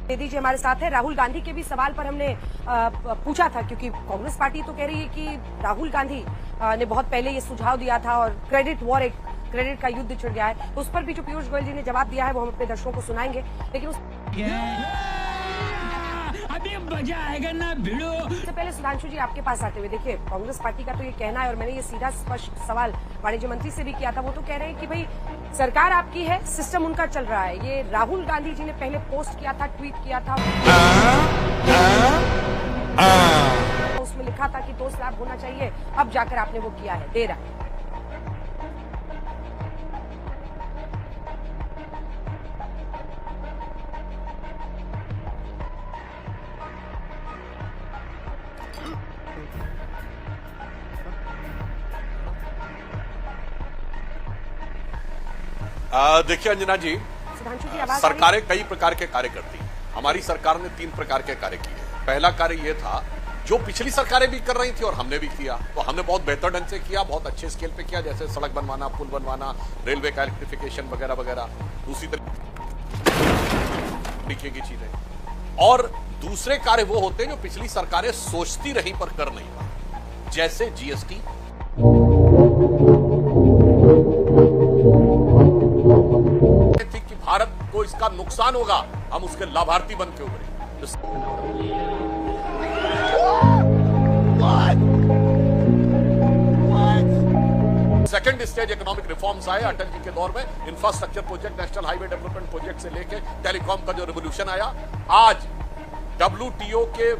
दे दीजिए, हमारे साथ है। राहुल गांधी के भी सवाल पर हमने पूछा था, क्योंकि कांग्रेस पार्टी तो कह रही है कि राहुल गांधी ने बहुत पहले ये सुझाव दिया था और क्रेडिट वॉर, एक क्रेडिट का युद्ध छिड़ गया है। तो उस पर भी जो पीयूष गोयल जी ने जवाब दिया है वो हम अपने दर्शकों को सुनाएंगे, लेकिन अभी मजा आएगा ना भिड़ो। सबसे पहले सुधांशु जी आपके पास आते हुए, देखिए कांग्रेस पार्टी का तो ये कहना है, और मैंने ये सीधा स्पष्ट सवाल वाणिज्य मंत्री से भी किया था, वो तो कह रहे हैं कि भाई सरकार आपकी है, सिस्टम उनका चल रहा है। ये राहुल गांधी जी ने पहले पोस्ट किया था, ट्वीट किया था, उसमें लिखा था कि 2 स्लैब होना चाहिए, अब जाकर आपने वो किया है, दे रहा है। देखिए अंजना जी, सरकारें कई प्रकार के कार्य करती हैं। हमारी सरकार ने 3 प्रकार के कार्य किए। पहला कार्य यह था जो पिछली सरकारें भी कर रही थी और हमने भी किया, तो हमने बहुत बेहतर ढंग से किया, बहुत अच्छे स्केल पे किया, जैसे सड़क बनवाना, पुल बनवाना, रेलवे का इलेक्ट्रिफिकेशन वगैरह वगैरह, दूसरी तरीके की चीजें। और दूसरे कार्य वो होते हैं जो पिछली सरकारें सोचती रही पर कर नहीं पाई, जैसे जीएसटी, कि भारत को इसका नुकसान होगा, हम उसके लाभार्थी बन के उभरे। सेकंड स्टेज इकोनॉमिक रिफॉर्म्स आए अटल जी के दौर में, infrastructure project, national highway development project से लेके टेलीकॉम का जो रिवोल्यूशन आया, आज WTO के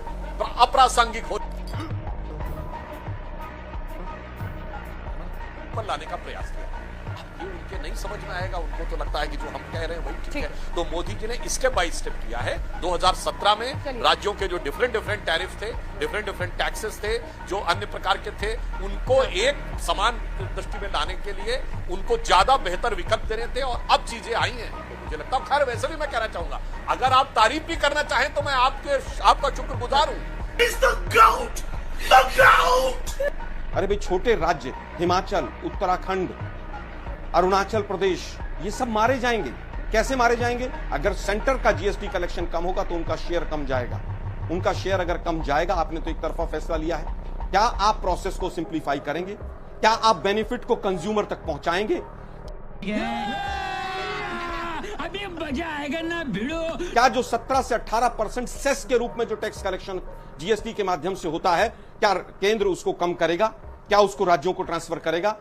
अप्रासंगिक हो पर लाने का प्रयास किया। ये उनके नहीं समझ में आएगा, उनको तो लगता है कि जो हम कह रहे हैं वही ठीक है। तो मोदी जी ने स्टेप बाय स्टेप किया है। 2017 में राज्यों के जो डिफरेंट टैरिफ थे, डिफरेंट टैक्सेस थे, जो अन्य प्रकार के थे, उनको एक समान दृष्टि में लाने के लिए उनको ज्यादा बेहतर विकल्प देने थे, और अब चीजें आई हैं। तो मुझे लगता है, खैर वैसे भी मैं कहना चाहूंगा, अगर आप तारीफ भी करना चाहें तो मैं आपका शुक्रगुजार हूं। अरे भाई, छोटे राज्य हिमाचल, उत्तराखंड, अरुणाचल प्रदेश, ये सब मारे जाएंगे। कैसे मारे जाएंगे? अगर सेंटर का जीएसटी कलेक्शन कम होगा तो उनका शेयर कम जाएगा। उनका शेयर अगर कम जाएगा, आपने तो एक तरफा फैसला लिया है, क्या आप प्रोसेस को सिंप्लीफाई करेंगे? क्या आप बेनिफिट को कंज्यूमर तक पहुंचाएंगे? अभी मजा आएगा ना भिड़ो। क्या जो 17 से 18% सेस के रूप में जो टैक्स कलेक्शन जीएसटी के माध्यम से होता है, क्या केंद्र उसको कम करेगा? क्या उसको राज्यों को ट्रांसफर करेगा?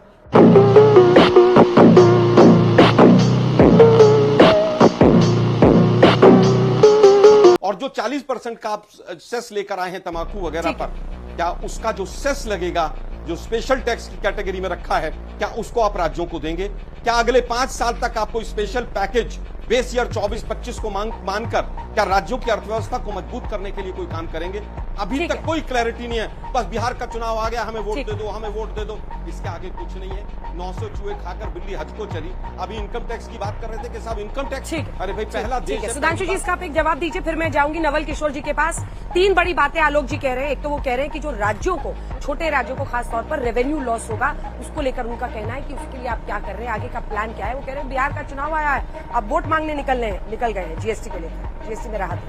और जो 40% का आप सेस लेकर आए हैं तंबाकू वगैरह पर, क्या उसका जो सेस लगेगा, जो स्पेशल टैक्स की कैटेगरी में रखा है, क्या उसको आप राज्यों को देंगे? क्या अगले 5 साल तक आप कोई स्पेशल पैकेज बेस ईयर 24-25 को मानकर क्या राज्यों की अर्थव्यवस्था को मजबूत करने के लिए कोई काम करेंगे? अभी तक कोई क्लैरिटी नहीं है। बस बिहार का चुनाव आ गया, हमें वोट दे दो, हमें वोट दे दो, इसके आगे कुछ नहीं है। 900 चूहे खाकर बिल्ली हज को चली। अभी इनकम टैक्स की बात कर रहे थे कि साहब इनकम टैक्स, अरे भाई पहला देश है। सुधांशु जी, इसका आप एक जवाब दीजिए, फिर मैं जाऊंगी नवल किशोर जी के पास। 3 बड़ी बातें आलोक जी कह रहे हैं। एक तो वो कह रहे हैं कि जो राज्यों को, छोटे राज्यों को खास तौर पर रेवेन्यू लॉस होगा, उसको लेकर उनका कहना है कि उसके लिए आप क्या कर रहे हैं, आगे का प्लान क्या है। वो कह रहे हैं बिहार का चुनाव आया है, अब वोट मांगने निकल गए हैं जीएसटी को लेकर, जीएसटी में राहत।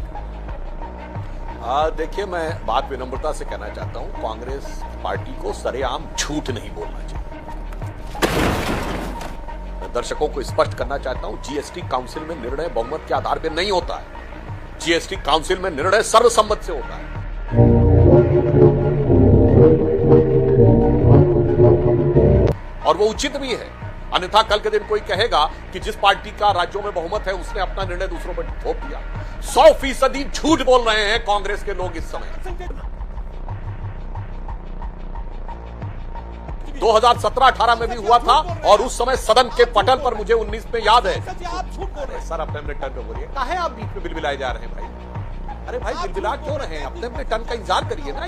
देखिए, मैं बात विनम्रता से कहना चाहता हूं, कांग्रेस पार्टी को सरेआम झूठ नहीं बोलना चाहिए। मैं दर्शकों को स्पष्ट करना चाहता हूं, जीएसटी काउंसिल में निर्णय बहुमत के आधार पर नहीं होता है। जीएसटी काउंसिल में निर्णय सर्वसम्मत से होता है। और वो उचित भी है, अन्यथा कल के दिन कोई कहेगा कि जिस पार्टी का राज्यों में बहुमत है उसने अपना निर्णय दूसरों पर थोप दिया। 100% झूठ बोल रहे हैं कांग्रेस के लोग इस समय। 2017-18 में भी हुआ था, और उस समय सदन के पटल पर मुझे 19 में याद है। आप झूठ बोल रहे हैं सर, अपने टर्न पे बोलिए। काहे आप बीच में बिलबिलाए जा रहे हैं भाई? अरे भाई, बिलबिला क्यों रहे हैं? अपने टर्न का इंतजार करिए ना।